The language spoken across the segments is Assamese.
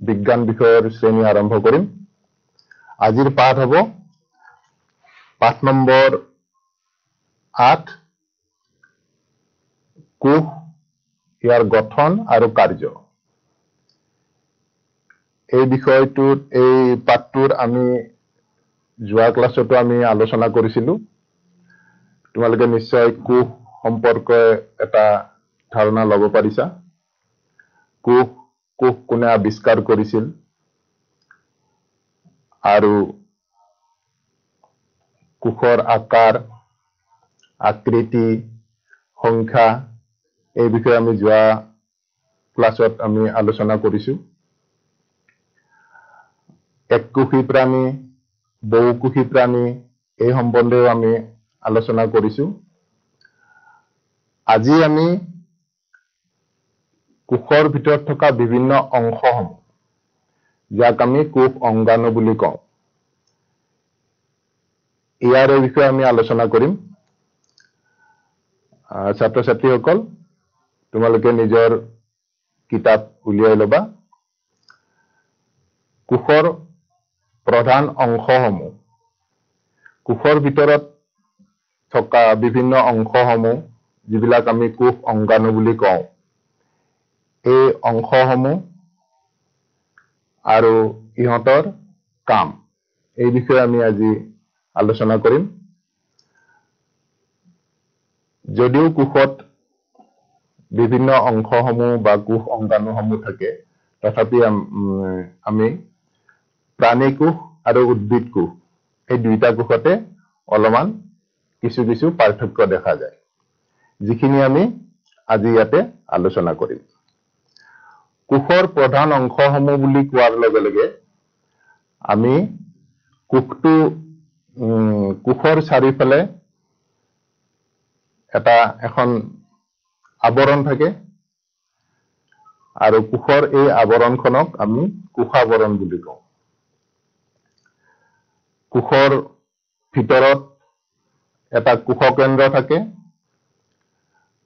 বিজ্ঞান বিষয়ৰ শ্ৰেণী আৰম্ভ কৰিম। আজিৰ পাঠ হ'ব পাঠ নম্বৰ 8 কোষ ইয়াৰ গঠন আৰু কাৰ্য। এই বিষয়টোৰ এই পাঠটোৰ আমি যোৱা ক্লাছতো আমি আলোচনা কৰিছিলো। তোমালোকে নিশ্চয় কোষ সম্পৰ্কে এটা ধাৰণা ল'ব পাৰিছা। কোষ কোনে আৱিষ্কাৰ কৰিছিল আৰু কোষৰ আকাৰ, আকৃতি, সংখ্যা এই বিষয়ে আমি যোৱা ক্লাছত আমি আলোচনা কৰিছো। এককোষী প্ৰাণী, বহুকোষী প্ৰাণী এই সম্বন্ধেও আমি আলোচনা কৰিছো। আজি আমি কোষৰ ভিতৰত থকা বিভিন্ন অংশসমূহ, যাক আমি কোষ অংগাণু বুলি কওঁ, ইয়াৰ বিষয়ে আমি আলোচনা কৰিম। ছাত্ৰ ছাত্ৰীসকল, তোমালোকে নিজৰ কিতাপ উলিয়াই ল'বা। কোষৰ প্ৰধান অংশসমূহ, কোষৰ ভিতৰত থকা বিভিন্ন অংশসমূহ যিবিলাক আমি কোষ অংগাণু বুলি কওঁ, এই অংশসমূহ আৰু ইহঁতৰ কাম এই বিষয়ে আমি আজি আলোচনা কৰিম। যদিও কোষত বিভিন্ন অংশসমূহ বা কোষ অংগাণুসমূহ থাকে, তথাপি আমি প্ৰাণী কোষ আৰু উদ্ভিদ কোষ এই দুইটা কোষতে অলপমান কিছু কিছু পাৰ্থক্য দেখা যায়, যিখিনি আমি আজি ইয়াতে আলোচনা কৰিম। কোষৰ প্ৰধান অংশসমূহ বুলি কোৱাৰ লগে লগে আমি কোষৰ চাৰিওফালে এখন আৱৰণ থাকে আৰু কোষৰ এই আৱৰণখনক আমি কোষাৱৰণ বুলি কওঁ। কোষৰ ভিতৰত এটা কোষকেন্দ্ৰ থাকে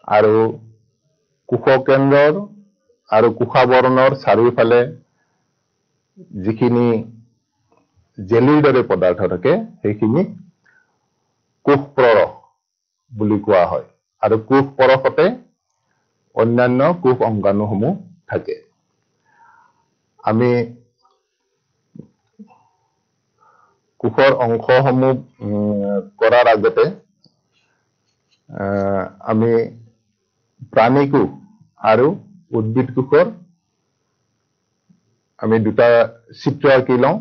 আৰু কোষকেন্দ্ৰৰ আৰু কোষাৱৰণৰ চাৰিওফালে যিখিনি জেলিৰ দৰে পদাৰ্থ থাকে সেইখিনি কোষ পৰশ বুলি কোৱা হয়, আৰু কোষ পৰশতে অন্যান্য কোষ অংগাণুসমূহ থাকে। আমি কোষৰ অংশসমূহ কৰাৰ আগতে আমি প্ৰাণী কোষ আৰু উদ্ভিদ কোষৰ আমি দুটা চিত্ৰ আঁকি লওঁ,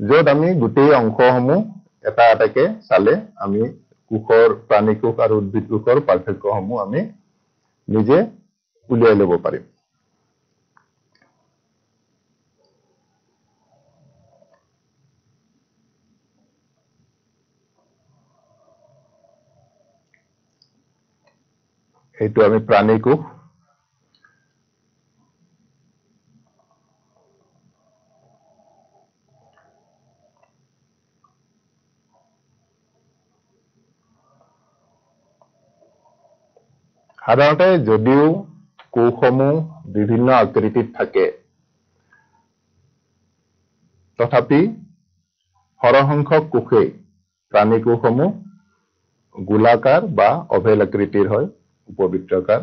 য'ত আমি গোটেই অংশসমূহ এটা এটাকে চালে আমি কোষৰ প্ৰাণী কোষ আৰু উদ্ভিদ কোষৰ পাৰ্থক্যসমূহ আমি নিজে উলিয়াই ল'ব পাৰিম। এইটো আমি প্ৰাণী কোষ। সাধাৰণতে যদিও কোষসমূহ বিভিন্ন আকৃতিত থাকে, তথাপি সৰহসংখ্যক কোষেই প্ৰাণী কোষসমূহ গোলাকাৰ বা অভেল আকৃতিৰ হয়, উপবৃত্তাকাৰ,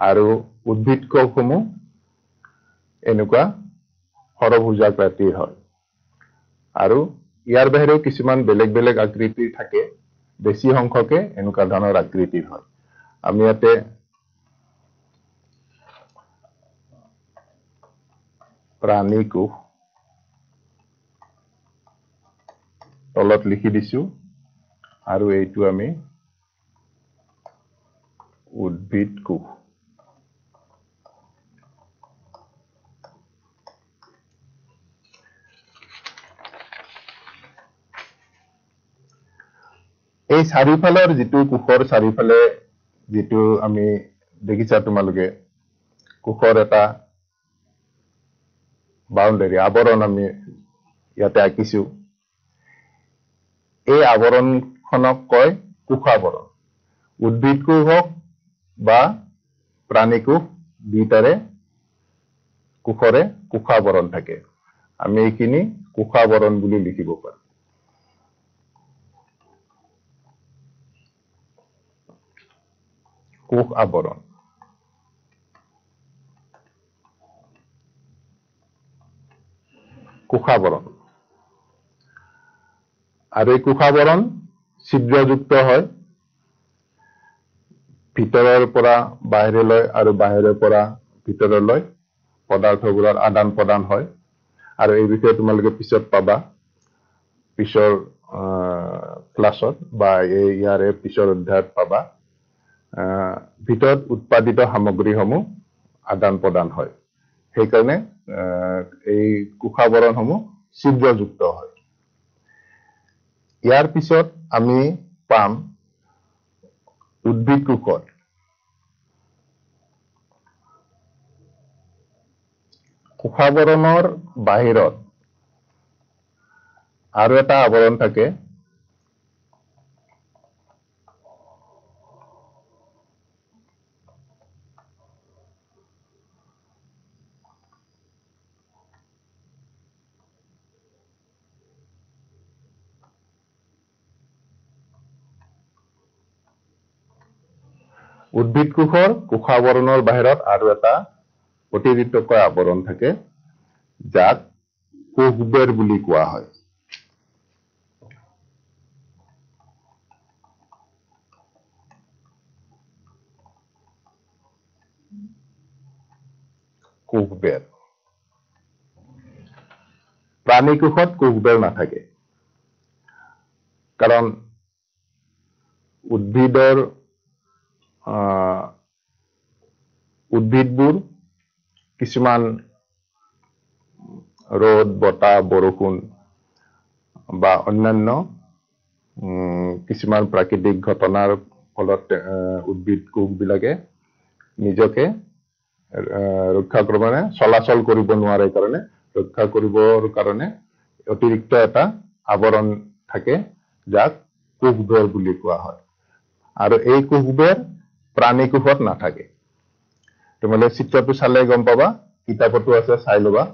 আৰু উদ্ভিদ কোষসমূহ এনেকুৱা সৰভুজাকৃতিৰ হয়। আৰু ইয়াৰ বাহিৰেও কিছুমান বেলেগ বেলেগ আকৃতিৰ থাকে, বেছি সংখ্যকে এনেকুৱা ধৰণৰ আকৃতিৰ হয়। আমি ইয়াতে প্ৰাণী কোষ তলত লিখি দিছো, আৰু এইটো আমি উদ্ভিদ কোষ। এই চাৰিওফালৰ যিটো কোষৰ চাৰিওফালে যিটো আমি দেখিছা তোমালোকে, কোষৰ এটা বাউণ্ডাৰী আৱৰণ আমি ইয়াতে আঁকিছো। এই আৱৰণখনক কয় কোষাৱৰণ। উদ্ভিদ কোষ হওক বা প্ৰাণী কোষ দুইটাৰে কোষৰে কোষাবৰণ থাকে আমি এইখিনি কোষাবৰণ বুলি লিখিব পাৰো কোষ আবৰণ কোষাবৰণ আৰু এই কোষাবৰণ ছিদ্ৰযুক্ত হয় ভিতৰৰ পৰা বাহিৰলৈ আৰু বাহিৰৰ পৰা ভিতৰলৈ পদাৰ্থবোৰৰ আদান প্ৰদান হয় আৰু এই বিষয়ে তোমালোকে পিছত পাবা পিছৰ ক্লাছত বা ইয়াৰে পিছৰ অধ্যায়ত পাবা ভিতৰত উৎপাদিত সামগ্ৰীসমূহ আদান প্ৰদান হয় সেইকাৰণে এই কোষাবৰণসমূহ ছিদ্ৰযুক্ত হয় ইয়াৰ পিছত আমি পাম উদ্ভিদ কোষত কোষাবৰণৰ বাহিৰত আৰু এটা আৱৰণ থাকে উদ্ভিদ কোষৰ কোষাবৰণৰ বাহিৰত আৰু এটা অতিৰিক্তকৈ আৱৰণ থাকে যাক কোষবেৰ বুলি কোৱা হয় কোষবেৰ প্ৰাণী কোষত কোষবেৰ নাথাকে কাৰণ উদ্ভিদবোৰ কিছুমান ৰ'দ বতাহ বৰষুণ বা অন্যান্য কিছুমান প্ৰাকৃতিক ঘটনাৰ ফলত উদ্ভিদ কোষবিলাকে নিজকে ৰক্ষা কৰিবলৈ চলাচল কৰিব নোৱাৰে কাৰণে ৰক্ষা কৰিবৰ কাৰণে অতিৰিক্ত এটা আৱৰণ থাকে যাক কোষবেৰ বুলি কোৱা হয় আৰু এই কোষবেৰ প্ৰাণী কোষত নাথাকে তোমালোকে চিত্ৰটো চালে গম পাবা কিতাপতো আছে চাই ল'বা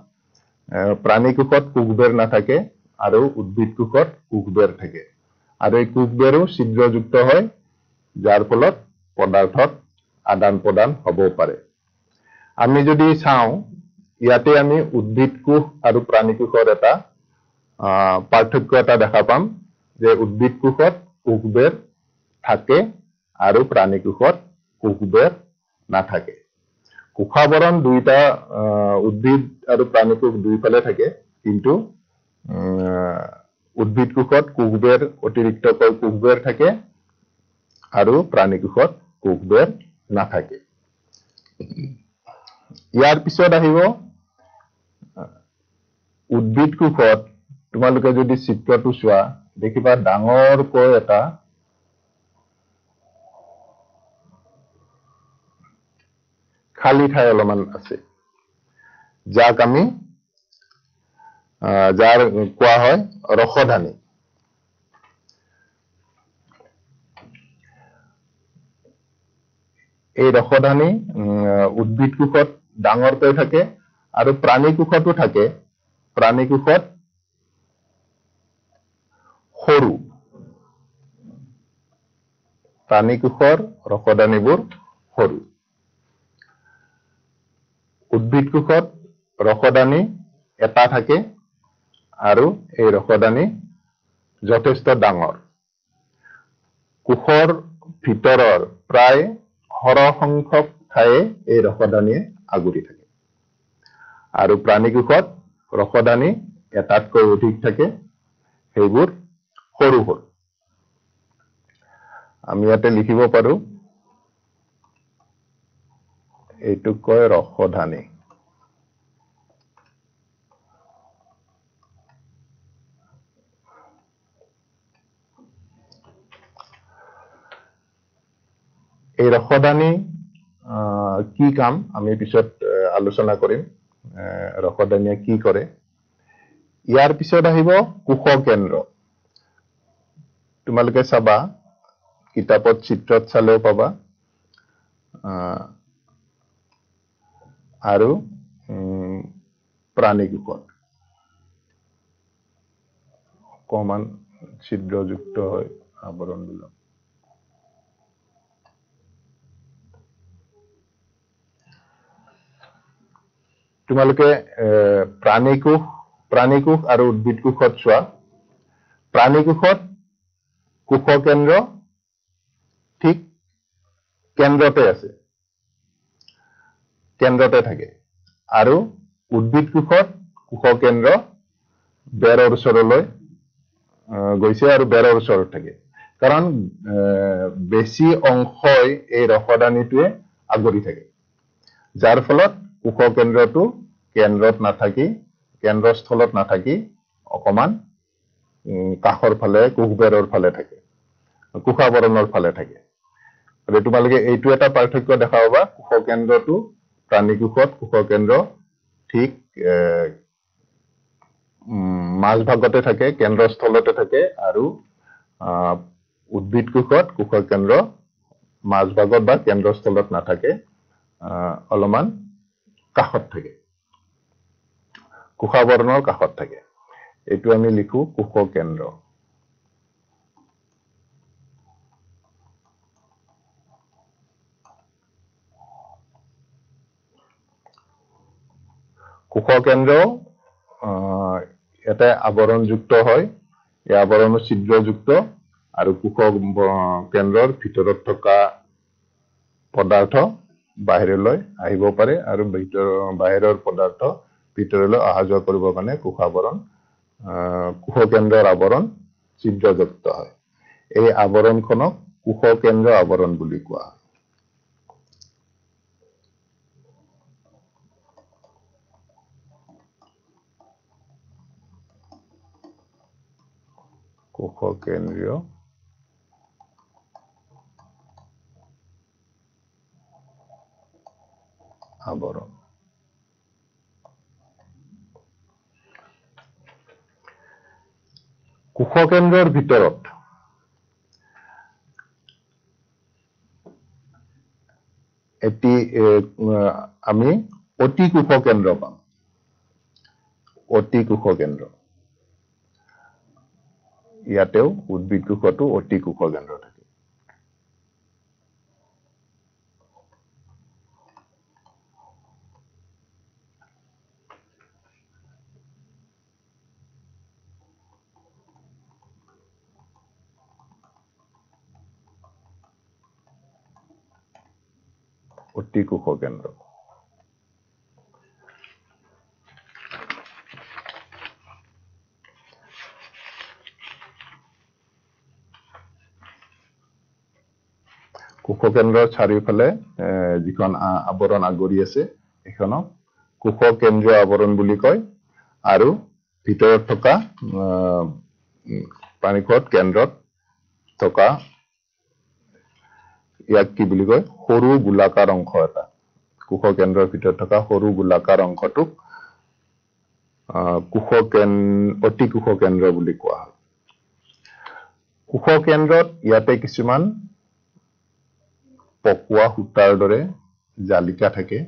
প্ৰাণী কোষত কোষবেৰ নাথাকে আৰু উদ্ভিদ কোষত কোষবেৰ থাকে আৰু এই কোষবেৰো ছিদ্ৰযুক্ত হয় যাৰ ফলত পদাৰ্থত আদান প্ৰদান হ'ব পাৰে আমি যদি চাওঁ ইয়াতে আমি উদ্ভিদ কোষ আৰু প্ৰাণী কোষৰ এটা পাৰ্থক্য এটা দেখা পাম যে উদ্ভিদ কোষত কোষবেৰ থাকে আৰু প্ৰাণী কোষত কোষবেৰ নাথাকে কোষাবৰণ দুইটা উদ্ভিদ আৰু প্ৰাণী কোষ দুইফালে থাকে কিন্তু উদ্ভিদ কোষত কোষবেৰ অতিৰিক্তকৈ কোষবেৰ থাকে আৰু প্ৰাণী কোষত কোষবেৰ নাথাকে ইয়াৰ পিছত আহিব উদ্ভিদ কোষত তোমালোকে যদি চিত্ৰটো চোৱা দেখিবা ডাঙৰকৈ এটা খালী ঠাই অলপমান আছে যাক আমি যাৰ কোৱা হয় ৰসধানী এই ৰসধানী উদ্ভিদ কোষত ডাঙৰকৈ থাকে আৰু প্ৰাণী কোষতো থাকে প্ৰাণী কোষত সৰু প্ৰাণী কোষৰ ৰসধানীবোৰ সৰু উদ্ভিদ কোষত ৰসদানী এটা থাকে আৰু এই ৰসদানী যথেষ্ট ডাঙৰ কোষৰ ভিতৰৰ প্ৰায় সৰহসংখ্যক ঠায়ে এই ৰসদানীয়ে আগুৰি থাকে আৰু প্ৰাণী কোষত ৰসদানী এটাতকৈ অধিক থাকে সেইবোৰ সৰু সৰু আমি ইয়াতে লিখিব পাৰো এইটো কয় ৰসধানী এই ৰসদানী কি কাম আমি পিছত আলোচনা কৰিম ৰসদানীয়ে কি কৰে ইয়াৰ পিছত আহিব কোষ কেন্দ্ৰ তোমালোকে চাবা কিতাপত চিত্ৰত চালেও পাবা আৰু প্ৰাণীকোষত অকমান ছিদ্ৰযুক্ত হয় আৱৰণবিলাক। তোমালোকে প্ৰাণীকোষ আৰু উদ্ভিদ কোষত চোৱা। প্ৰাণীকোষত কোষকেন্দ্ৰ ঠিক কেন্দ্ৰতে আছে, কেন্দ্ৰতে থাকে। আৰু উদ্ভিদ কোষত কোষকেন্দ্ৰ বেৰৰ ওচৰলৈ গৈছে আৰু বেৰৰ ওচৰত থাকে। কাৰণ বেছি অংশই এই ৰসদানিটোৱে আগুৰি থাকে, যাৰ ফলত কোষকেন্দ্ৰটো কেন্দ্ৰত নাথাকি, কেন্দ্ৰস্থলত নাথাকি অকমান কাষৰ ফালে কোষবেৰৰ ফালে থাকে, কোষাবৰণৰ ফালে থাকে। তোমালোকে এইটো এটা পাৰ্থক্য দেখা পাবা, কোষকেন্দ্ৰটো প্ৰাণীকোষত কোষকেন্দ্ৰ ঠিক মাজভাগতে থাকে, কেন্দ্ৰস্থলতে থাকে। আৰু উদ্ভিদ কোষত কোষকেন্দ্ৰ মাজভাগত বা কেন্দ্ৰস্থলত নাথাকে, অলপমান কাষত থাকে, কোষাবৰণৰ কাষত থাকে। এইটো আমি লিখো কোষকেন্দ্ৰ। কোষকেন্দ্ৰ এটা আৱৰণযুক্ত হয়, এই আৱৰণ ছিদ্ৰযুক্ত। আৰু কোষকেন্দ্ৰৰ ভিতৰত থকা পদাৰ্থ বাহিৰলৈ আহিব পাৰে, আৰু বাহিৰৰ পদাৰ্থ ভিতৰলৈ অহা যোৱা কৰিবৰ কাৰণে কোষকেন্দ্ৰৰ আৱৰণ ছিদ্ৰযুক্ত হয়। এই আৱৰণখনক কোষকেন্দ্ৰ আৱৰণ বুলি কোৱা হয়। কোষকেন্দ্ৰীয় আৱৰণ। কোষকেন্দ্ৰৰ ভিতৰত আমি অতি কোষকেন্দ্ৰ পাম। অতি কোষকেন্দ্ৰ, ইয়াতেও উদ্ভিদ কোষতো অতি কোষকেন্দ্ৰ থাকে। অতি কোষকেন্দ্ৰ। কোষকেন্দ্ৰৰ চাৰিওফালে যিখন আৱৰণ আগুৰি আছে, সেইখনক কোষকেন্দ্ৰীয় আৱৰণ বুলি কয়। আৰু ভিতৰত থকা প্ৰাণীকোষত কেন্দ্ৰত থকা ইয়াক কি বুলি কয়, সৰু গোলাকাৰ অংশ এটা। কোষকেন্দ্ৰৰ ভিতৰত থকা সৰু গোলাকাৰ অংশটোক অতি কোষকেন্দ্ৰ বুলি কোৱা হয়। কোষকেন্দ্ৰত ইয়াতে কিছুমান পকোৱা সূতাৰ দৰে জালিকা থাকে।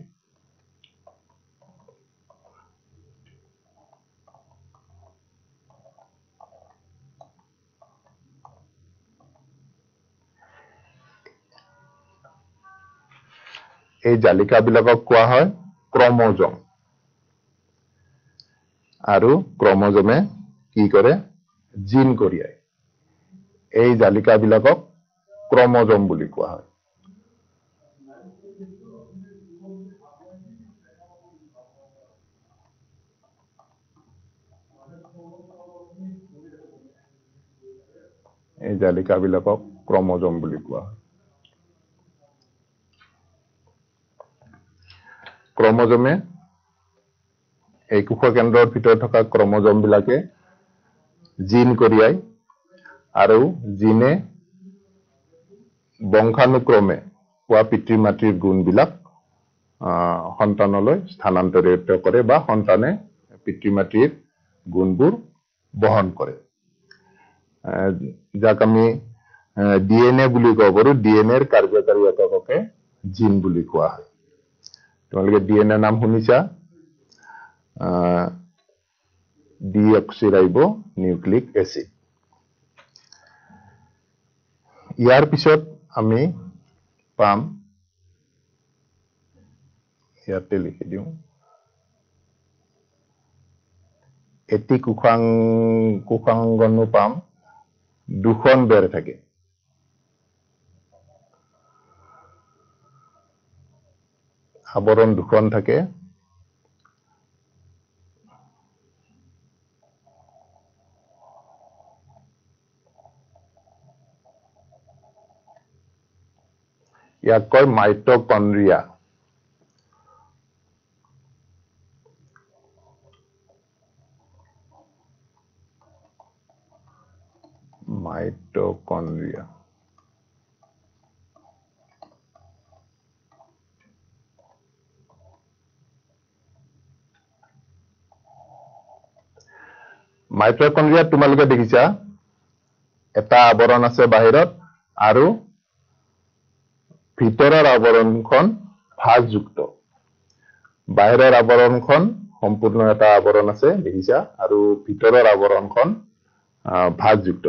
এই জালিকাবিলাকক কোৱা হয় ক্ৰমজম। আৰু ক্ৰমজমে কি কৰে, জিন কঢ়িয়ায়। এই জালিকাবিলাকক ক্ৰমজম বুলি কোৱা হয়। এই জালিকাবিলাকক ক্ৰমজম বুলি কোৱা হয়। ক্ৰমজমে, এই কোষকেন্দ্ৰৰ ভিতৰত থকা ক্ৰমজম বিলাকে জিন কঢ়িয়ায়, আৰু জিনে বংশানুক্ৰমে হোৱা পিতৃ মাতৃৰ গুণবিলাক সন্তানলৈ স্থানান্তৰিত কৰে, বা সন্তানে পিতৃ মাতৃৰ গুণবোৰ বহন কৰে। যাক আমি DNA বুলি ক'ব পাৰো। DNAৰ কাৰ্যকাৰী একককে জিন বুলি কোৱা হয়। তোমালোকে DNA নাম শুনিছা? ডিঅক্সিৰাইবো নিউক্লিক এচিড। ইয়াৰ পিছত আমি পাম, ইয়াতে লিখি দিওঁ, এটি কোষাঙ্গনো পাম, দুখন বেৰ থাকে। আৱৰণ দুখন থাকে। ইয়াক কয় মাইটকন্ড্ৰিয়া। মাইটকন্ড্ৰিয়া। মাইটকন্ড্ৰিয়াত তোমালোকে দেখিছা এটা আৱৰণ আছে বাহিৰত আৰু ভিতৰৰ আৱৰণখন ভাঁজযুক্ত। বাহিৰৰ আৱৰণখন সম্পূৰ্ণ এটা আৱৰণ আছে দেখিছা, আৰু ভিতৰৰ আৱৰণখন ভাঁজযুক্ত।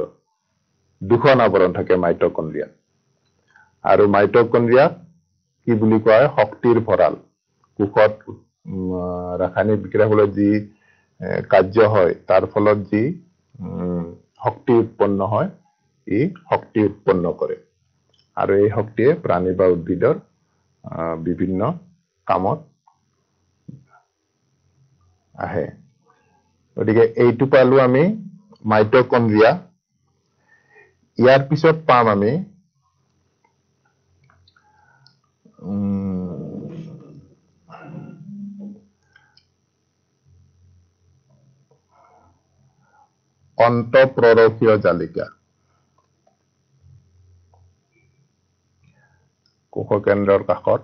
দুখন আৱৰণ থাকে মাইটকন্ড্ৰিয়াত। আৰু মাইটকন্ড্ৰিয়াক কি বুলি কয়? শক্তিৰ ভঁৰাল। কোষত ৰাসায়নিক বিক্ৰিয়াৰ ফলত যি কাৰ্য হয়, তাৰ ফলত যি শক্তি উৎপন্ন হয়, ই শক্তি উৎপন্ন কৰে। আৰু এই শক্তিয়ে প্ৰাণী বা উদ্ভিদৰ বিভিন্ন কামত আহে। গতিকে এইটো পালো আমি মাইটকন্ড্ৰিয়া। ইয়াৰ পিছত পাম আমি অন্তঃপ্ৰৰখীয় জালিকা। কোষকেন্দ্ৰৰ কাষত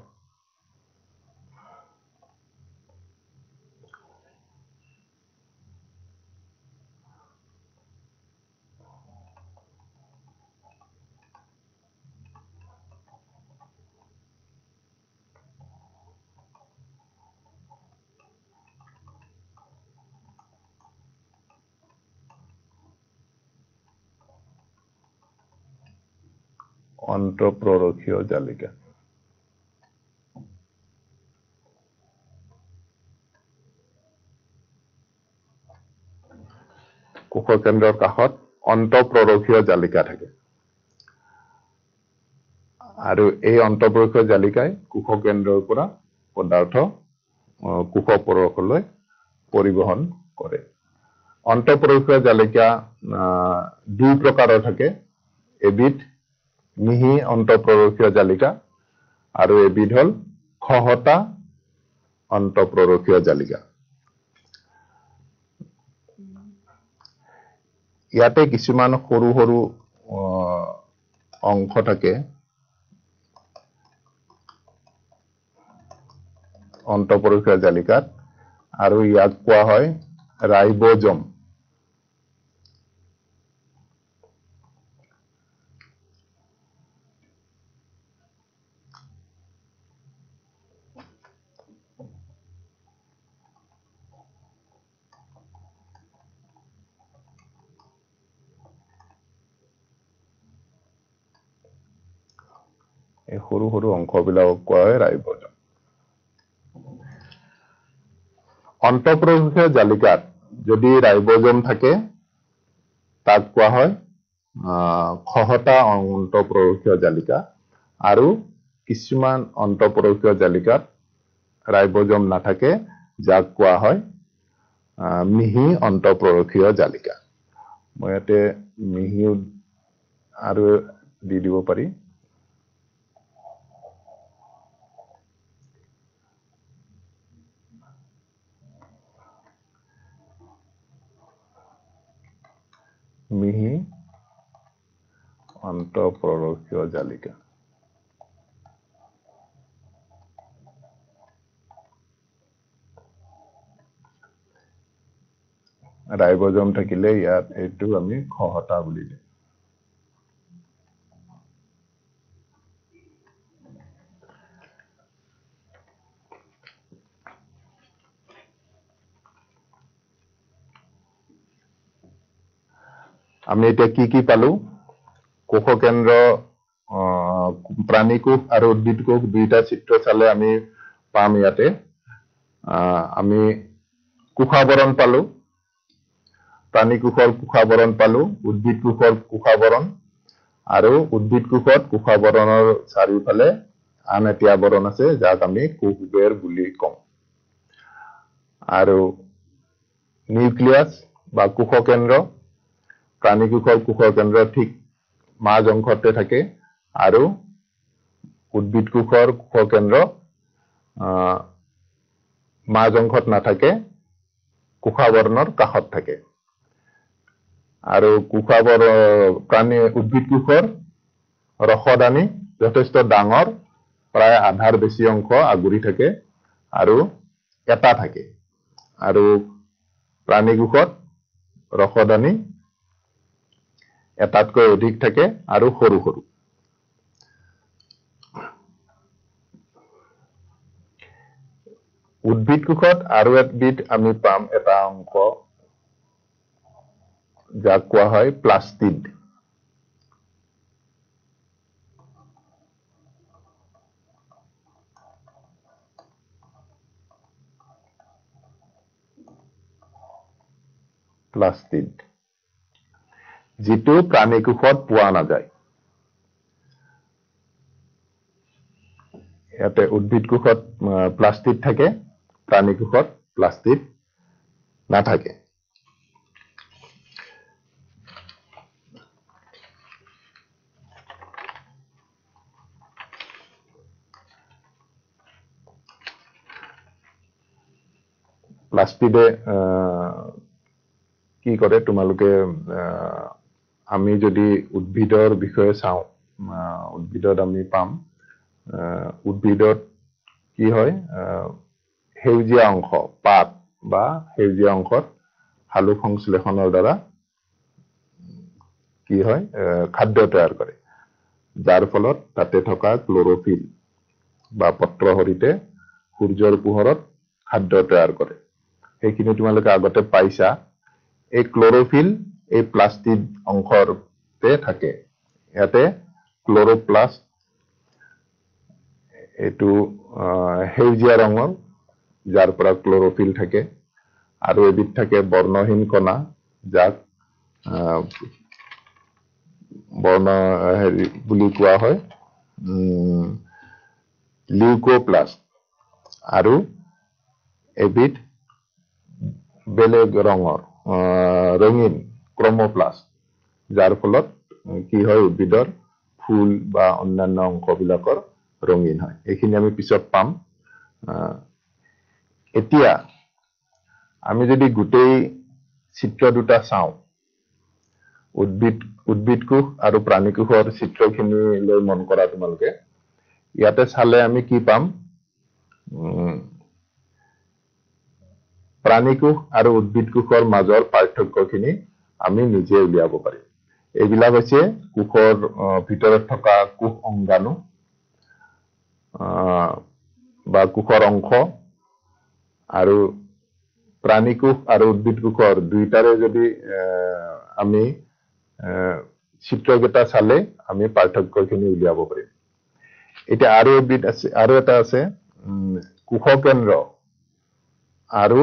অন্তঃপ্ৰৰখীয় জালিকা। কোষকেন্দ্ৰৰ কাষত অন্তঃপ্ৰৰখীয় জালিকা থাকে। আৰু এই অন্তঃপ্ৰৰখীয় জালিকাই কোষকেন্দ্ৰৰ পৰা পদাৰ্থ কোষপৰকলৈ পৰিবহন কৰে। অন্তঃপ্ৰৰখীয় জালিকা দুই প্ৰকাৰৰ থাকে। এবিধ মিহি অন্তঃপ্ৰৰখীয় জালিকা আৰু এবিধ হল খহটা অন্তঃপ্ৰৰখীয় জালিকা। ইয়াতে কিছুমান সৰু সৰু অংশ থাকে অন্তঃপ্ৰৰখীয় জালিকাত, আৰু ইয়াক কোৱা হয় ৰাইবজম। এই সৰু সৰু অংশবিলাকক কোৱা হয় ৰাইবজম। অন্তঃপ্ৰৰখীয় জালিকাত যদি ৰাইবজম থাকে তাক কোৱা হয় খহটা অন্তঃপ্ৰৰখীয় জালিকা, আৰু কিছুমান অন্তঃপ্ৰৰখীয় জালিকাত ৰাইবজম নাথাকে, যাক কোৱা হয় মিহি অন্তঃপ্ৰৰখীয় জালিকা। মই ইয়াতে মিহি আৰু দি দিব পাৰি। মিহি অন্তঃপ্ৰৰখীয় জালিকা। ৰাইবজম থাকিলে ইয়াত এইটো আমি খহটা বুলি দিওঁ। আমি এতিয়া কি পালো কোষ কেন্দ্ৰ প্ৰাণী কোষ আৰু উদ্ভিদ কোষ দুইটা চিত্ৰ চালে আমি পাম ইয়াতে আমি কোষাবৰণ পালো প্ৰাণী কোষৰ কোষাবৰণ পালো উদ্ভিদ কোষৰ কোষাবৰণ আৰু উদ্ভিদ কোষত কোষাবৰণৰ চাৰিওফালে আন এটি আৱৰণ আছে যাক আমি কোষবেৰ বুলি কওঁ আৰু নিউক্লিয়াছ বা কোষকেন্দ্ৰ প্ৰাণী কোষৰ কোষকেন্দ্ৰ ঠিক মাজ অংশতে থাকে আৰু উদ্ভিদ কোষৰ কোষকেন্দ্ৰ মাজ অংশত নাথাকে কোষাবৰণৰ কাষত থাকে আৰু প্ৰাণী উদ্ভিদ কোষৰ ৰসদানি যথেষ্ট ডাঙৰ প্ৰায় আধাৰ বেছি অংশ আগুৰি থাকে আৰু এটা থাকে আৰু প্ৰাণী কোষত ৰসদানি এটাতকৈ অধিক থাকে আৰু সৰু সৰু উদ্ভিদ কোষত আৰু এবিধ আমি পাম এটা অংশ যাক কোৱা হয় প্লাস্টিড যিটো প্ৰাণী কোষত পোৱা নাযায় ইয়াতে উদ্ভিদ কোষত প্লাস্টিড থাকে প্ৰাণী কোষত প্লাস্টিড নাথাকে প্লাস্টিডে কি কৰে তোমালোকে আমি যদি উদ্ভিদৰ বিষয়ে চাওঁ উদ্ভিদত আমি পাম উদ্ভিদত কি হয় সেউজীয়া অংশ পাত বা সেউজীয়া অংশত সালোক সংশ্লেষণৰ দ্বাৰা কি হয় খাদ্য তৈয়াৰ কৰে যাৰ ফলত তাতে থকা ক্লোৰোফিল বা পত্ৰহৰিতে সূৰ্যৰ পোহৰত খাদ্য তৈয়াৰ কৰে সেইখিনি তোমালোকে আগতে পাইছা এই ক্লোৰোফিল এই প্লাস্টিড অংশতে থাকে ইয়াতে ক্লোৰোপ্লাস্ট এইটো সেউজীয়া ৰঙৰ যাৰ পৰা ক্লোৰোফিল থাকে আৰু এবিধ থাকে বৰ্ণহীন কণা যাক বৰ্ণ বুলি কোৱা হয় লিউকোপ্লাস্ট আৰু এবিধ বেলেগ ৰঙৰ ৰঙীন ক্ৰমোপ্লাস্ট যাৰ ফলত কি হয় উদ্ভিদৰ ফুল বা অন্যান্য অংশবিলাকৰ ৰঙীন হয় এইখিনি আমি পিছত পাম এতিয়া আমি যদি গোটেই চিত্ৰ দুটা চাওঁ উদ্ভিদ কোষ আৰু প্ৰাণী কোষৰ চিত্ৰখিনিলৈ মন কৰা তোমালোকে ইয়াতে চালে আমি কি পাম প্ৰাণী কোষ আৰু উদ্ভিদ কোষৰ মাজৰ পাৰ্থক্যখিনি আমি নিজে উলিয়াব পাৰিম এইবিলাক হৈছে কোষৰ ভিতৰত থকা কোষ অংগাণু বা কোষৰ অংশ আৰু প্ৰাণী কোষ আৰু উদ্ভিদ কোষৰ দুইটাৰে যদি আমি চিত্ৰকেইটা চালে আমি পাৰ্থক্যখিনি উলিয়াব পাৰিম এতিয়া আৰু এবিধ আছে আৰু এটা আছে কোষকেন্দ্ৰ আৰু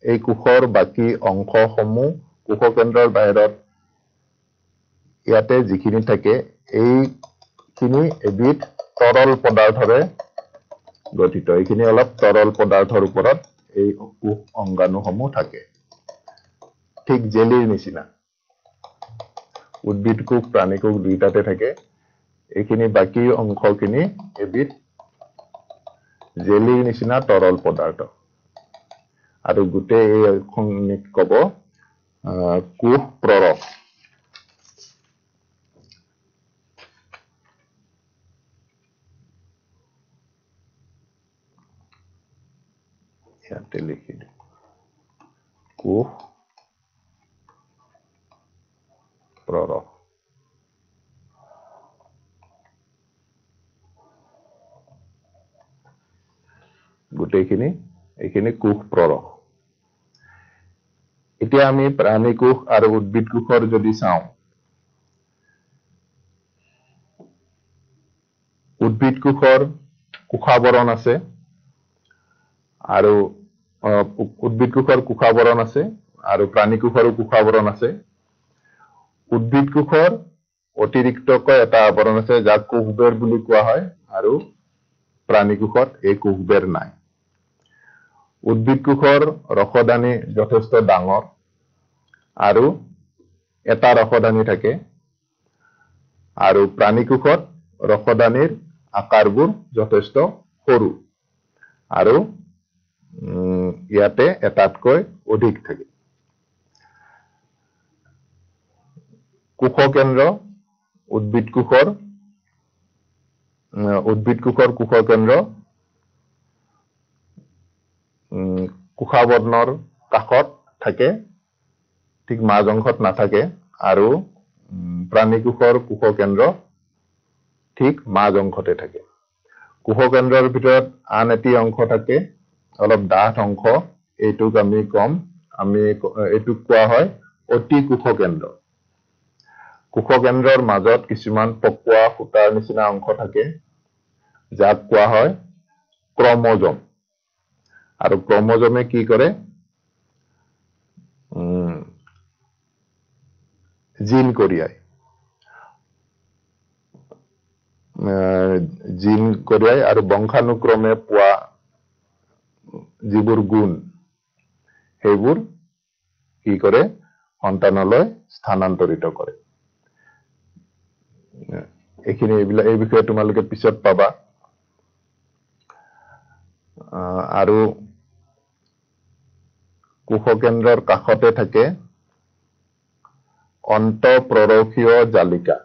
এই কোষৰ বাকী অংশসমূহ কোষকেন্দ্ৰৰ বাহিৰত ইয়াতে যিখিনি থাকে এইখিনি এবিধ তৰল পদাৰ্থৰে গঠিত এইখিনি অলপ তৰল পদাৰ্থৰ ওপৰত এই কোষ অংগাণুসমূহ থাকে ঠিক জেলিৰ নিচিনা উদ্ভিদ কোষ প্ৰাণী কোষ দুইটাতে থাকে এইখিনি বাকী অংশখিনি এবিধ জেলিৰ নিচিনা তৰল পদাৰ্থ আৰু গোটেই এইখনিক ক'ব কোষ প্ৰৰস ইয়াতে লিখি দিওঁ কোষ প্ৰৰস গোটেইখিনি এইখিনি কোষ প্ৰৰস এতিয়া আমি প্ৰাণী কোষ আৰু উদ্ভিদ কোষৰ যদি চাওঁ, উদ্ভিদ কোষৰ কোষাবৰণ আছে আৰু উদ্ভিদ কোষৰ কোষাবৰণ আছে আৰু প্ৰাণী কোষৰো কোষাবৰণ আছে। উদ্ভিদ কোষৰ অতিৰিক্তকৈ এটা আৱৰণ আছে যাক কোষবেৰ বুলি কোৱা হয় আৰু প্ৰাণী কোষত এই কোষবেৰ নাই। উদ্ভিদ কোষৰ ৰসদানি যথেষ্ট ডাঙৰ আৰু এটা ৰসদানি থাকে আৰু প্ৰাণী কোষত ৰসদানিৰ আকাৰবোৰ যথেষ্ট সৰু আৰু ইয়াতে এটাতকৈ অধিক থাকে। কোষকেন্দ্ৰ উদ্ভিদ কোষৰ কোষকেন্দ্ৰ কোষাবৰণৰ কাষত থাকে, ঠিক মাজ অংশত নাথাকে আৰু প্ৰাণী কোষৰ কোষকেন্দ্ৰ ঠিক মাজ অংশতে থাকে। কোষকেন্দ্ৰৰ ভিতৰত আন এটি অংশ থাকে, অলপ ডাঠ অংশ, এইটোক আমি এইটোক কোৱা হয় অতি কোষকেন্দ্ৰ। কোষকেন্দ্ৰৰ মাজত কিছুমান পকোৱা সূতাৰ নিচিনা অংশ থাকে যাক কোৱা হয় ক্ৰমজম। আৰু ক্ৰমজমে কি কৰে, জিন কঢ়িয়ায় আৰু বংশানুক্ৰমে পোৱা যিবোৰ গুণ সেইবোৰ কি কৰে, সন্তানলৈ স্থানান্তৰিত কৰে। এই বিষয়ে তোমালোকে পিছত পাবা। আৰু কোষকেন্দ্ৰৰ কাষতে থাকে অন্তঃপ্ৰৰখীয় জালিকা।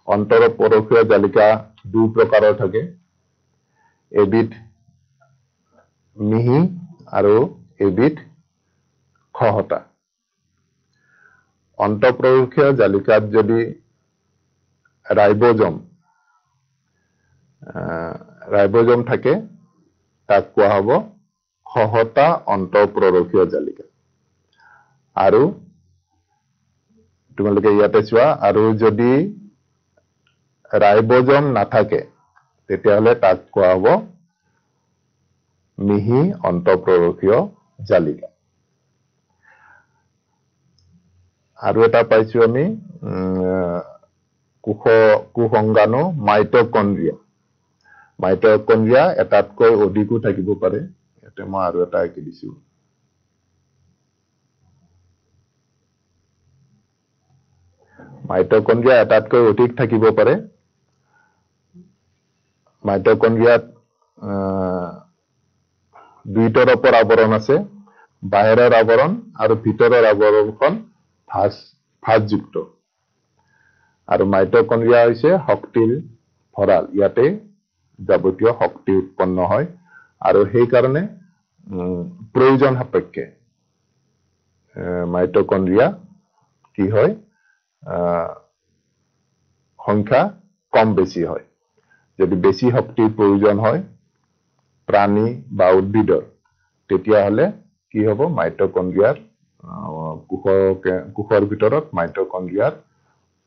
অন্তঃপ্ৰৰখীয় জালিকা দুই প্ৰকাৰৰ থাকে, এবিধ মিহি আৰু এবিধ খহটা। অন্তঃপ্ৰৰখীয় জালিকাত যদি ৰাইবজম থাকে তাক কোৱা হ'ব খহটা অন্তঃপ্ৰৰখীয় জালিকা। আৰু তোমালোকে ইয়াতে চোৱা, আৰু যদি ৰাইবজম নাথাকে তেতিয়াহ'লে তাক কোৱা হ'ব মিহি অন্তঃপ্ৰৰখীয় জালিকা। আৰু এটা পাইছো আমি কোষ অংগাণু মাইটকণ্ড্ৰিয়া। মাইটকণ্ড্ৰিয়া এটাতকৈ অধিকো থাকিব পাৰে। ইয়াতে মই আৰু এটা আঁকি দিছো। মাইটকণ্ড্ৰিয়া এটাতকৈ অধিক থাকিব পাৰে। মাইটকণ্ড্ৰিয়াত দুই তৰফৰ আৱৰণ আছে, বাহিৰৰ আৱৰণ আৰু ভিতৰৰ আৱৰণখন ভাঁজযুক্ত। আৰু মাইটকণ্ড্ৰিয়া হৈছে শক্তিৰ ভঁৰাল, ইয়াতে যাৱতীয় শক্তি উৎপন্ন হয় আৰু সেইকাৰণে প্ৰয়োজন সাপেক্ষে মাইটকণ্ড্ৰিয়া কি হয়, সংখ্যা কম বেছি হয়। যদি বেছি শক্তিৰ প্ৰয়োজন হয় প্ৰাণী বা উদ্ভিদৰ, তেতিয়াহ'লে কি হ'ব, মাইটকণ্ড্ৰিয়াৰ কোষৰ ভিতৰত মাইটকণ্ড্ৰিয়াৰ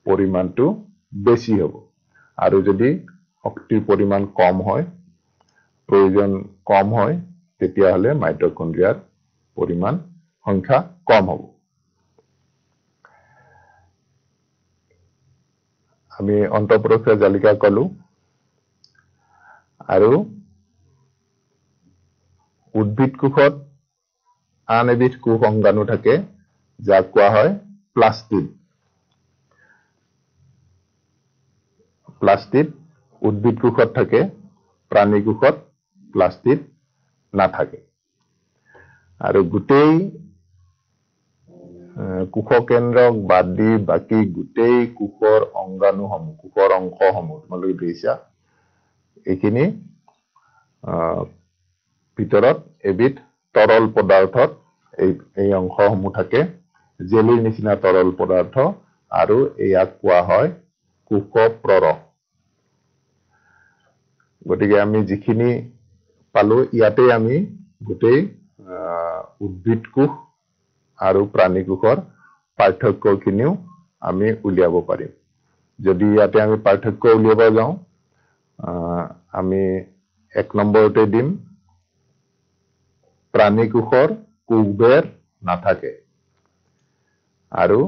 পৰিমাণটো বেছি হ'ব। আৰু যদি শক্তিৰ পৰিমাণ কম হয়, প্ৰয়োজন কম হয়, তেতিয়াহ'লে মাইটকণ্ড্ৰিয়াৰ সংখ্যা কম হ'ব। আমি অন্তঃপ্ৰৰখীয় জালিকা কলো। আৰু উদ্ভিদ কোষত আন এবিধ কোষ অংগাণু থাকে যাক কোৱা হয় প্লাস্টিড। প্লাস্টিড উদ্ভিদ কোষত থাকে, প্ৰাণী কোষত প্লাস্টিড নাথাকে। আৰু গোটেই কোষকেন্দ্ৰক বাদ দি বাকী গোটেই কোষৰ অংগাণুসমূহ, কোষৰ অংশসমূহ তোমালোকে দেখিছা, এইখিনি ভিতৰত এবিধ তৰল পদাৰ্থত এই অংশসমূহ থাকে, জেলিৰ নিচিনা তৰল পদাৰ্থ, আৰু ইয়াক কোৱা হয় কোষপ্ৰৰস। গতিকে আমি যিখিনি পালো, ইয়াতে আমি গোটেই উদ্ভিদ কোষ আৰু প্ৰাণীকোষৰ পাৰ্থক্যখিনিও আমি উলিয়াব পাৰিম। যদি ইয়াতে আমি পাৰ্থক্য উলিয়াব যাওঁ, আমি 1 নম্বৰতে দিম প্ৰাণীকোষৰ কোষবেৰ নাথাকে আৰু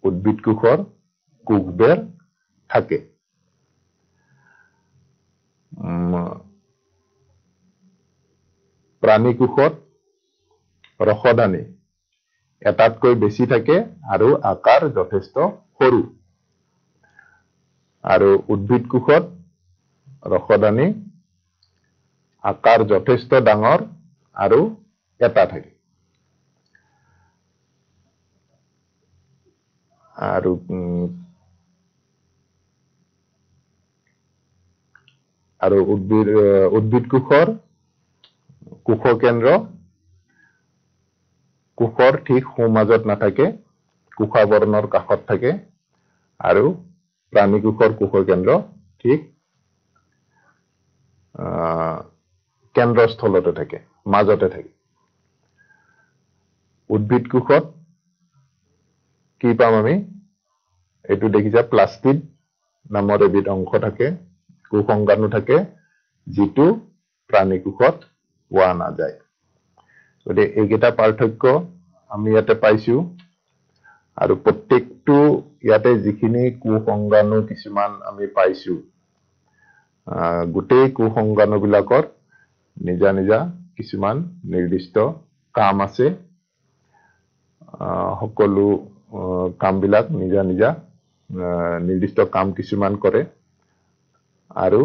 উদ্ভিদ কোষৰ কোষবেৰ থাকে। প্ৰাণীকোষত ৰসদানি এটাতকৈ বেছি থাকে আৰু আকাৰ যথেষ্ট সৰু। আৰু উদ্ভিদ কোষত ৰসদানি আকাৰ যথেষ্ট ডাঙৰ আৰু এটা থাকে। আৰু উদ্ভিদ কোষৰ কোষকেন্দ্ৰ কোষৰ ঠিক সোঁমাজত নাথাকে, কোষাবৰণৰ কাষত থাকে। আৰু প্ৰাণীকোষৰ কোষকেন্দ্ৰ ঠিক কেন্দ্ৰস্থলতে থাকে, মাজতে থাকে। উদ্ভিদ কোষত কি পাম আমি? এইটো দেখিছা, প্লাস্টিড নামৰ এবিধ অংশ থাকে, কোষ অংগাণু থাকে, যিটো প্ৰাণীকোষত পোৱা নাযায়। গতিকে এইকেইটা পাৰ্থক্য আমি ইয়াতে পাইছো। আৰু প্ৰত্যেকটো ইয়াতে যিখিনি কোষ অংগাণু কিছুমান আমি পাইছো, গোটেই কোষ অংগাণু বিলাকৰ নিজা নিজা কিছুমান নিৰ্দিষ্ট কাম আছে। সকলো কামবিলাক নিজা নিজা নিৰ্দিষ্ট কাম কিছুমান কৰে আৰু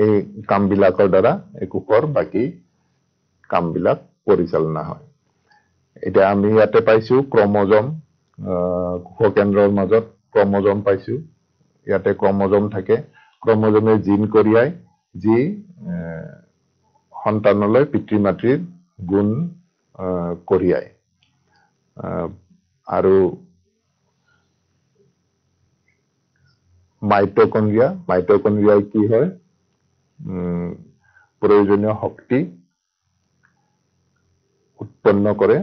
এই কামবিলাকৰ দ্বাৰা এই কোষৰ বাকী কামবিলাক পৰিচালনা হয়। এতিয়া আমি ইয়াতে পাইছো ক্ৰমজম, কোষকেন্দ্ৰৰ মাজত ক্ৰমজম পাইছো। ইয়াতে ক্ৰমজম থাকে, ক্ৰমজমে জিন কঢ়িয়াই যি সন্তানলৈ পিতৃ মাতৃৰ গুণ কঢ়িয়ায়। আৰু মাইটকণ্ড্ৰিয়াই কি হয়? প্ৰয়োজনীয় শক্তি উৎপন্ন কৰে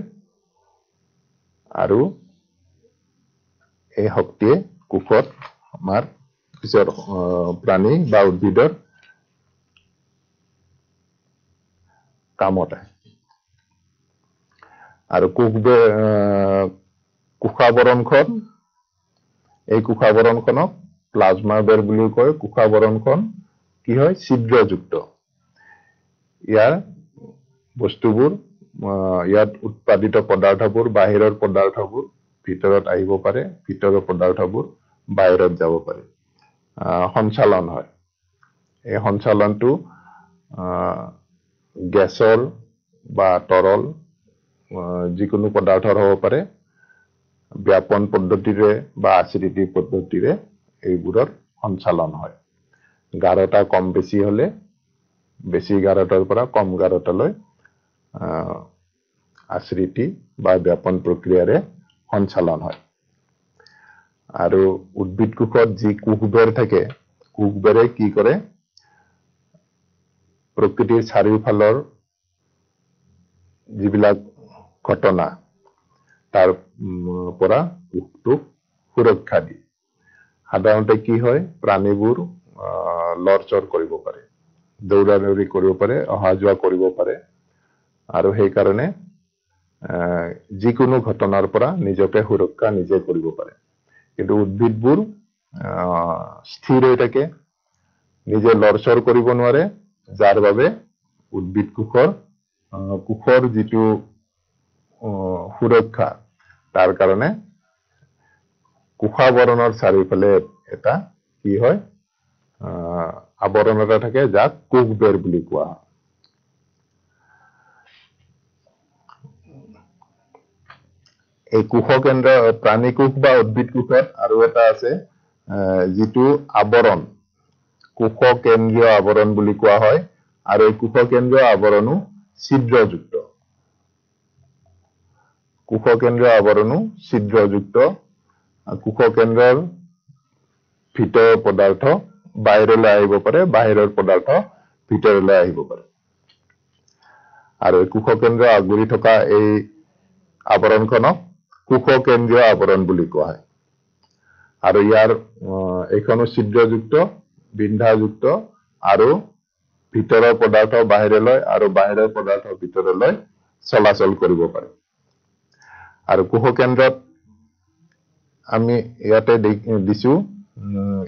আৰু এই শক্তিয়ে কোষত আমাৰ পিছত প্ৰাণী বা উদ্ভিদৰ কামত আহে। আৰু কোষাবৰণখন, এই কোষাবৰণখনক প্লাজমা বেৰ বুলি কয়। কোষাবৰণখন কি হয়? ছিদ্ৰযুক্ত। ইয়াৰ বস্তুবোৰ, ইয়াত উৎপাদিত পদাৰ্থবোৰ, বাহিৰৰ পদাৰ্থবোৰ ভিতৰত আহিব পাৰে, ভিতৰৰ পদাৰ্থবোৰ বাহিৰত যাব পাৰে। সঞ্চালন হয়। এই সঞ্চালনটো গেছৰ বা তৰল যিকোনো পদাৰ্থৰ হ'ব পাৰে। ব্যাপন পদ্ধতিৰে বা আচিডিটি পদ্ধতিৰে এইবোৰৰ সঞ্চালন হয়। গাঢ়তা কম বেছি হলে বেছি গাঢ়তাৰ পৰা কম গাঢ়তালৈ আচিডিটি বা ব্যাপন প্ৰক্ৰিয়াৰে সঞ্চালন হয়। আৰু উদ্ভিদ কোষত যি কোষবেৰ থাকে, কোষবেৰে কি কৰে? প্ৰকৃতিৰ চাৰিওফালৰ যিবিলাক ঘটনা তাৰ পৰা কোষটোক সুৰক্ষা দিয়ে। সাধাৰণতে কি হয়? প্ৰাণীবোৰ লৰচৰ কৰিব পাৰে, দৌৰা দৌৰি কৰিব পাৰে, অহা যোৱা কৰিব পাৰে। আৰু সেইকাৰণে যিকোনো ঘটনাৰ পৰা নিজকে সুৰক্ষা নিজে কৰিব পাৰে। কিন্তু উদ্ভিদবোৰ স্থিৰ হৈ থাকে, নিজে লৰচৰ কৰিব নোৱাৰে, যাৰ বাবে উদ্ভিদ কোষৰ যিটো সুৰক্ষা, তাৰ কাৰণে কোষাবৰণৰ চাৰিওফালে এটা কি হয়? আৱৰণ এটা থাকে, যাক কোষবেৰ বুলি কোৱা হয়। এই কোষকেন্দ্ৰ, প্ৰাণী কোষ বা উদ্ভিদ কোষত আৰু এটা আছে যিটো আৱৰণ, কোষকেন্দ্ৰীয় আৱৰণ বুলি কোৱা হয়। আৰু এই কোষকেন্দ্ৰীয় আৱৰণো ছিদ্ৰযুক্ত। কোষকেন্দ্ৰীয় আৱৰণো ছিদ্ৰযুক্ত। কোষকেন্দ্ৰৰ ভিতৰৰ পদাৰ্থ বাহিৰলৈ আহিব পাৰে, বাহিৰৰ পদাৰ্থ ভিতৰলৈ আহিব পাৰে। আৰু কোষকেন্দ্ৰ আগুৰি থকা এই আৱৰণখনক কোষকেন্দ্ৰীয় আৱৰণ বুলি কোৱা হয়। আৰু ইয়াৰ এইখনো ছিদ্ৰযুক্ত, বিন্ধাযুক্ত আৰু ভিতৰৰ পদাৰ্থ বাহিৰলৈ আৰু বাহিৰৰ পদাৰ্থ ভিতৰলৈ চলাচল কৰিব পাৰে। আৰু কোষকেন্দ্ৰত আমি ইয়াতে দিছো,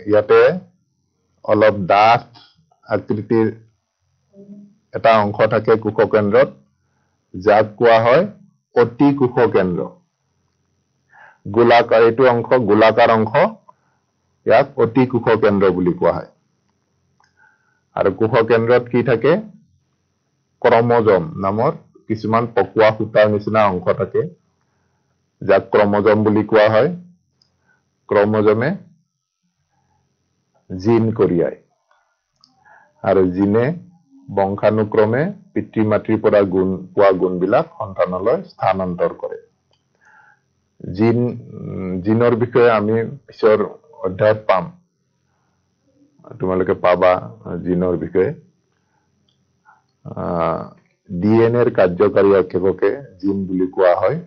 ইয়াতে অলপ ডাঠ আকৃতিৰ এটা অংশ থাকে কোষকেন্দ্ৰত, যাক কোৱা হয় অতি কোষকেন্দ্ৰ। গোলাকাৰ, এইটো অংশ গোলাকাৰ অংশ, ইয়াক অতি কোষকেন্দ্ৰ বুলি কোৱা হয়। আৰু কোষকেন্দ্ৰত কি থাকে? ক্ৰমজম নামৰ কিছুমান পকোৱা সূতাৰ নিচিনা অংশ থাকে, যাক ক্ৰমজম বুলি কোৱা হয়। ক্ৰমজমে জিন কঢ়িয়ায় আৰু জিনে বংশানুক্ৰমে পিতৃ মাতৃৰ পৰা পোৱা গুণবিলাক সন্তানলৈ স্থানান্তৰ কৰে। জিনৰ বিষয়ে আমি পিছৰ অধ্যায়ত পাম, তোমালোকে পাবা জিনৰ বিষয়ে। ডিএনএৰ কাৰ্যকাৰী একককে জিন বুলি কোৱা হয়।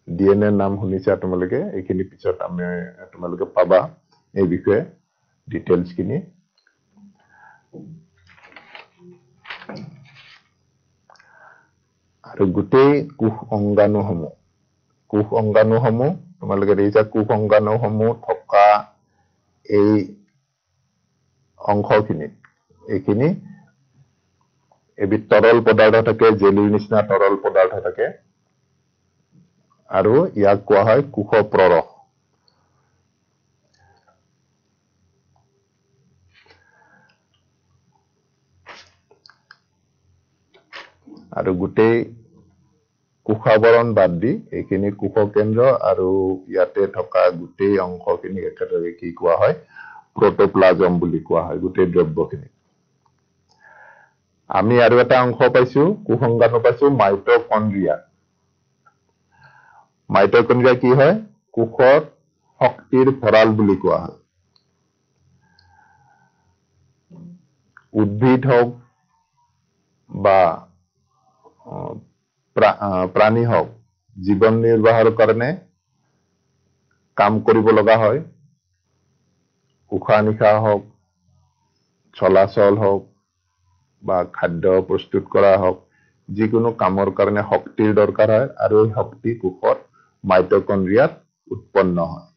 ডিএনএৰ নাম শুনিছা তোমালোকে, এইখিনি পিছত তোমালোকে পাবা এই বিষয়ে ডিটেইলছ খিনি। আৰু গোটেই কোষ অংগাণুসমূহ তোমালোকে দেখিছা, কোষ অংগাণুসমূহ থকা এই অংশখিনিত, এইখিনি এবিধ তৰল পদাৰ্থ থাকে, জেলিৰ নিচিনা তৰল পদাৰ্থ থাকে, আৰু ইয়াক কোৱা হয় কোষ প্ৰৰস। আৰু গোটেই কোষাবৰণ বাদ দি এইখিনি কোষকেন্দ্ৰ আৰু ইয়াতে থকা গোটেই অংশখিনি একেলগে কি কোৱা হয়? প্ৰটোপ্লাজম বুলি কোৱা হয়, গোটেই দ্ৰব্যখিনি। আমি আৰু এটা অংশ পাইছো, কোষ অংগাণু পাইছো, মাইটকণ্ড্ৰিয়া। মাইটকণ্ড্ৰিয়া কি হয়? কোষৰ শক্তিৰ ভঁৰাল বুলি কোৱা হয়। উদ্ভিদ হওক বা প্ৰাণী হওক, জীৱন নিৰ্বাহৰ কাৰণে কাম কৰিব লগা হয়। উশাহ নিশাহ হওক, চলাচল হওক বা খাদ্য প্ৰস্তুত কৰা হওক, যিকোনো কামৰ কাৰণে শক্তিৰ দৰকাৰ হয়, আৰু এই শক্তি কোষত মাইটকণ্ড্ৰিয়াত উৎপন্ন হয়।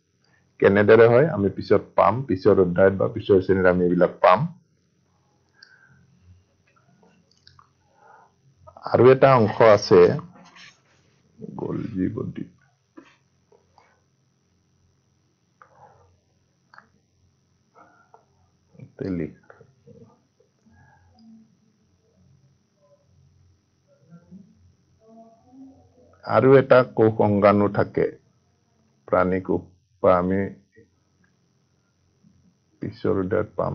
কেনেদৰে হয় আমি পিছত পাম, পিছৰ অধ্যায়ত বা পিছৰ শ্ৰেণীত আমি এইবিলাক পাম। আৰু এটা অংশ আছে গলজি বডি। আৰু এটা কোষ অংগাণু থাকে প্ৰাণী কোষ, বা আমি পিছৰ অধ্যায়ত পাম।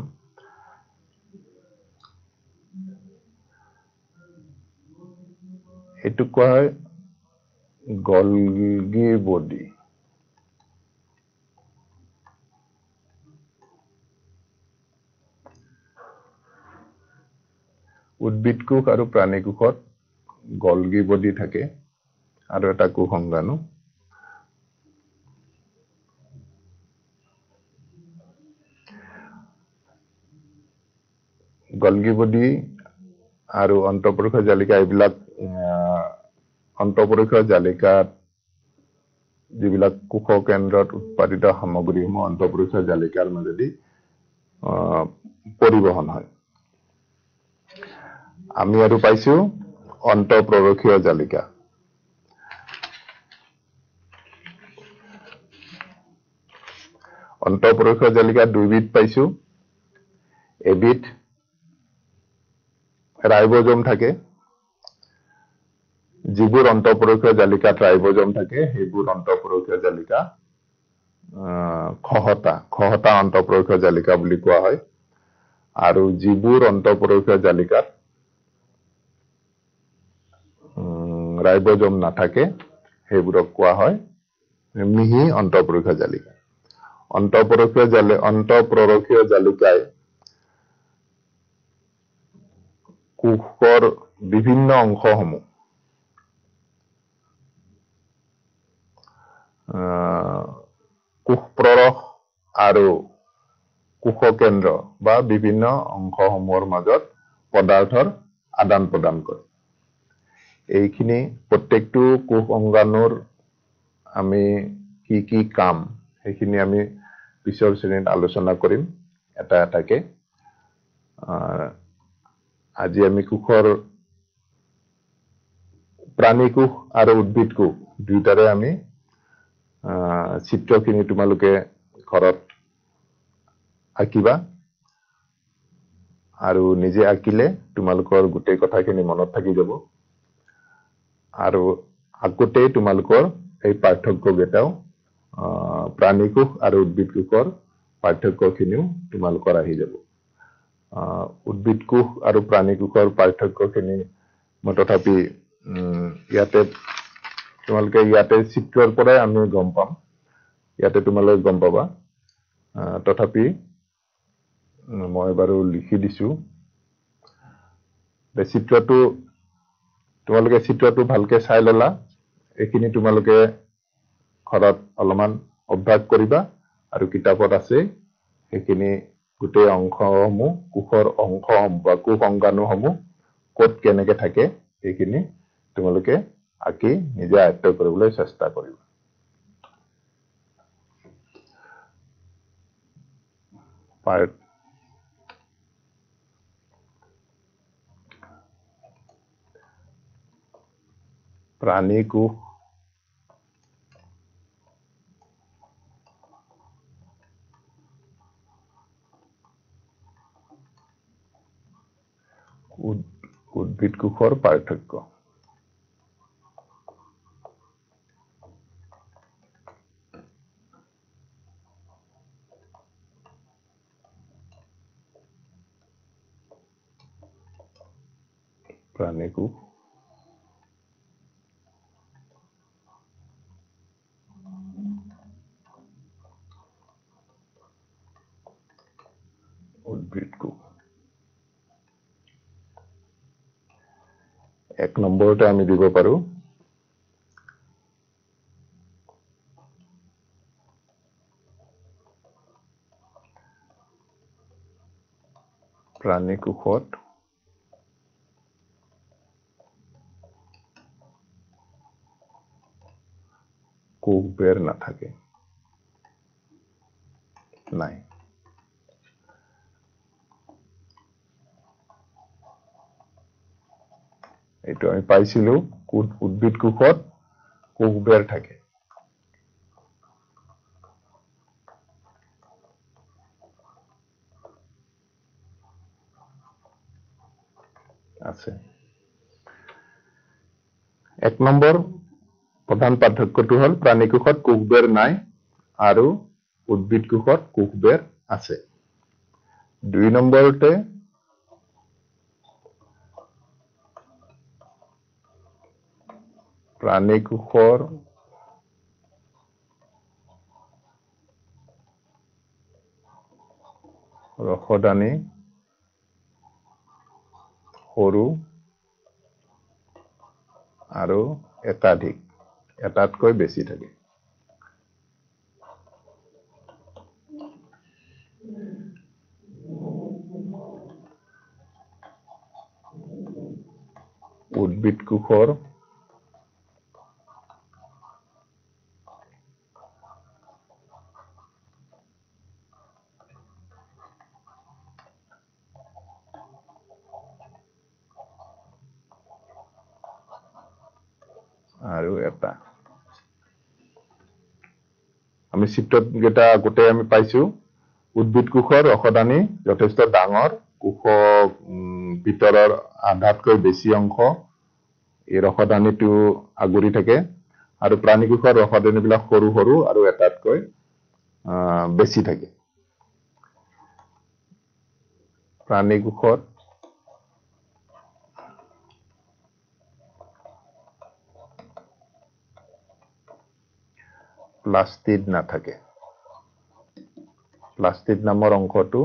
এইটো কোৱা হয় গলগি বডি। উদ্ভিদ কোষ আৰু প্ৰাণী কোষত গলগি বডি থাকে, আৰু এটা কোষ অংগাণু। গলগি বডি আৰু অন্তঃপৰোক্ষ জালিকা, এইবিলাক অন্তঃপৰোক্ষ জালিকাত যিবিলাক কোষ কেন্দ্ৰত উৎপাদিত সামগ্ৰীসমূহ অন্তঃপৰোক্ষ জালিকাৰ মাজেদি পৰিবহন হয়। আমি আৰু পাইছো অন্তঃপৰোক্ষীয় জালিকা। অন্তঃপৰোক্ষ জালিকা দুইবিধ পাইছো। এবিধ ৰাইবজম থাকে, যিবোৰ অন্তঃপৰোক্ষ জালিকাত ৰাইবজম থাকে, সেইবোৰ অন্তঃপৰোক্ষ জালিকা খহতা অন্তঃপৰোক্ষ জালিকা বুলি কোৱা হয়। আৰু যিবোৰ অন্তঃপৰোক্ষ জালিকাত ৰাইবজম নাথাকে, সেইবোৰক কোৱা হয় মিহি অন্তঃপৰোক্ষ জালিকা। অন্তঃপৰোক্ষীয় জালিকাই কোষৰ বিভিন্ন অংশসমূহ কোষ প্ৰৰস আৰু কোষকেন্দ্ৰ বা বিভিন্ন অংশসমূহৰ মাজত পদাৰ্থৰ আদান প্ৰদান কৰে। এইখিনি প্ৰত্যেকটো কোষ অংগাণুৰ আমি কি কাম সেইখিনি আমি পিছৰ শ্ৰেণীত আলোচনা কৰিম এটা এটাকে। আজি আমি কোষৰ প্ৰাণী কোষ আৰু উদ্ভিদ কোষ দুইটাৰে আমি চিত্ৰখিনি তোমালোকে ঘৰত আঁকিবা আৰু নিজে আঁকিলে তোমালোকৰ গোটেই কথাখিনি মনত থাকি যাব আৰু আঁকোতেই তোমালোকৰ এই পাৰ্থক্যকেইটাও প্ৰাণী কোষ আৰু উদ্ভিদ কোষৰ পাৰ্থক্যখিনিও তোমালোকৰ আহি যাব। উদ্ভিদ কোষ আৰু প্ৰাণী কোষৰ পাৰ্থক্যখিনি মই তথাপি ইয়াতে চিত্ৰৰ পৰাই আমি গম পাম, ইয়াতে তোমালোকে গম পাবা। তথাপি মই বাৰু লিখি দিছো। চিত্ৰটো ভালকে চাই ললা। এইখিনি তোমালোকে ঘৰত অলপমান অভ্যাস কৰিবা আৰু কিতাপত আছে সেইখিনি গোটেই অংশসমূহ কোষৰ অংশসমূহ বা কোষ অংগাণুসমূহ ক'ত কেনেকে থাকে সেইখিনি তোমালোকে আঁকি নিজে আয়ত্ত কৰিবলৈ চেষ্টা কৰিবা। প্ৰাণী কোষ উদ্ভিদ কোষৰ পাৰ্থক্য। প্ৰাণী কোষ উদ্ভিদ কোষ। 1 নম্বৰতে আমি দিব পাৰো প্ৰাণী কোষত কোষবেৰ নাথাকে। নাই। এইটো আমি পাইছিলো উদ্ভিদ কোষত কোষবেৰ থাকে। আছে। 1 নম্বৰ প্ৰধান পাৰ্থক্যটো হ'ল প্ৰাণী কোষত কোষবেৰ নাই আৰু উদ্ভিদ কোষত কোষবেৰ আছে। 2 নম্বৰতে প্ৰাণী কোষৰ ৰসদানি সৰু আৰু এটাতকৈ বেছি থাকে। উদ্ভিদ কোষৰ আৰু এটা। আমি চিত্ৰকেইটা গোটেই আমি পাইছো। উদ্ভিদ কোষৰ ৰসদানি যথেষ্ট ডাঙৰ, কোষ ভিতৰৰ আধাতকৈ বেছি অংশ এই ৰসদানিটো আগুৰি থাকে আৰু প্ৰাণী কোষৰ ৰসদানিবিলাক সৰু সৰু আৰু এটাতকৈ বেছি থাকে। প্ৰাণী কোষত প্লাস্টিড নাথাকে। প্লাস্টিড নামৰ অংশটো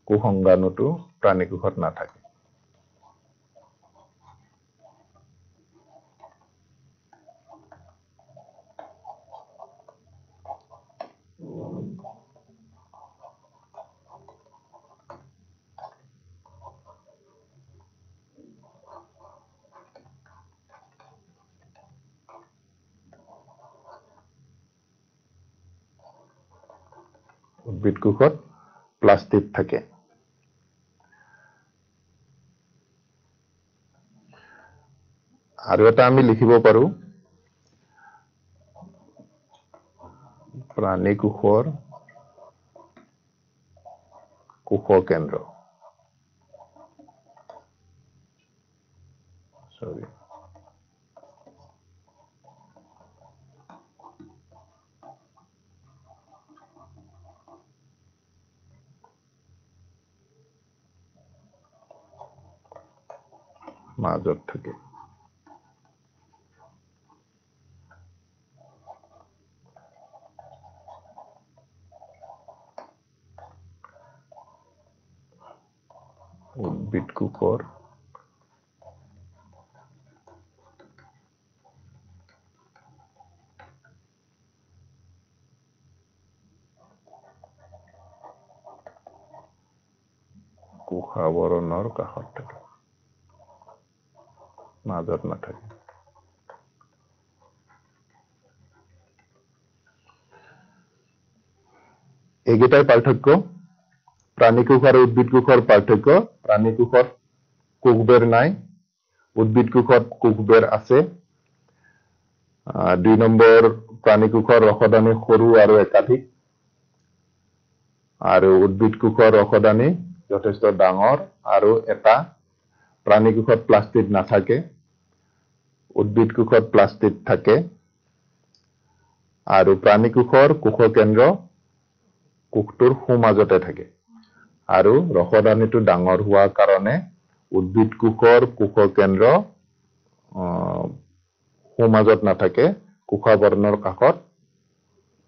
কোষ অংগাণুটো প্ৰাণী কোষত নাথাকে। উদ্ভিদ কোষত প্লাস্টিড থাকে। আৰু এটা আমি লিখিব পাৰো প্ৰাণী কোষৰ কোষ কেন্দ্ৰ। মাজত থাকে। উদ্ভিদ কোষৰ কোষাৱৰণৰ কাষত থাকে, মাজত নাথাকে। এইকেইটাই পাৰ্থক্য। প্ৰাণী কোষ আৰু উদ্ভিদ কোষৰ পাৰ্থক্য। প্ৰাণী কোষত কোষবেৰ নাই, উদ্ভিদ কোষত কোষবেৰ আছে। 2 নম্বৰ, প্ৰাণী কোষৰ ৰসদানি সৰু আৰু একাধিক, আৰু উদ্ভিদ কোষৰ ৰসদানি যথেষ্ট ডাঙৰ আৰু এটা। প্ৰাণী কোষত প্লাস্টিড নাথাকে, উদ্ভিদ কোষত প্লাস্টিড থাকে। আৰু প্ৰাণী কোষৰ কোষ কেন্দ্ৰ কোষটোৰ সোঁমাজতে থাকে, আৰু ৰসদানিটো ডাঙৰ হোৱাৰ কাৰণে উদ্ভিদ কোষৰ কোষ কেন্দ্ৰ সোঁমাজত নাথাকে, কোষাৱৰণৰ কাষত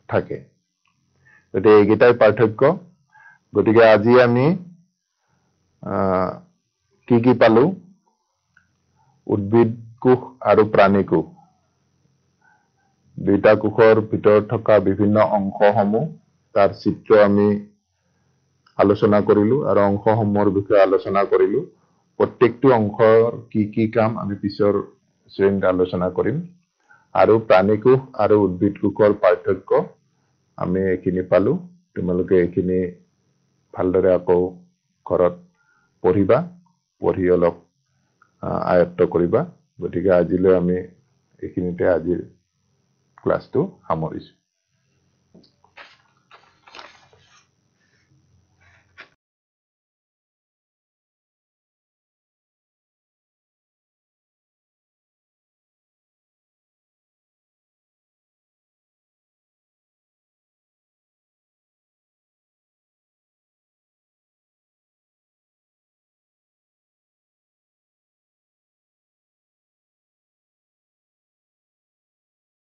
থাকে। গতিকে এইকেইটাই পাৰ্থক্য। গতিকে আজি আমি কি পালো? উদ্ভিদ কোষ আৰু প্ৰাণী কোষ দুইটা কোষৰ ভিতৰত থকা বিভিন্ন অংশসমূহ, তাৰ চিত্ৰ আমি আলোচনা কৰিলো আৰু অংশসমূহৰ বিষয়ে আলোচনা কৰিলো। প্ৰত্যেকটো অংশৰ কি কাম আমি পিছৰ শ্ৰেণীত আলোচনা কৰিম। আৰু প্ৰাণী কোষ আৰু উদ্ভিদ কোষৰ পাৰ্থক্য আমি এইখিনি পালো। তোমালোকে এইখিনি ভালদৰে আকৌ ঘৰত পঢ়িবা, পঢ়ি অলপ আয়ত্ত কৰিবা। গতিকে আজিলৈ আমি এইখিনিতে আজিৰ ক্লাছটো সামৰিছো।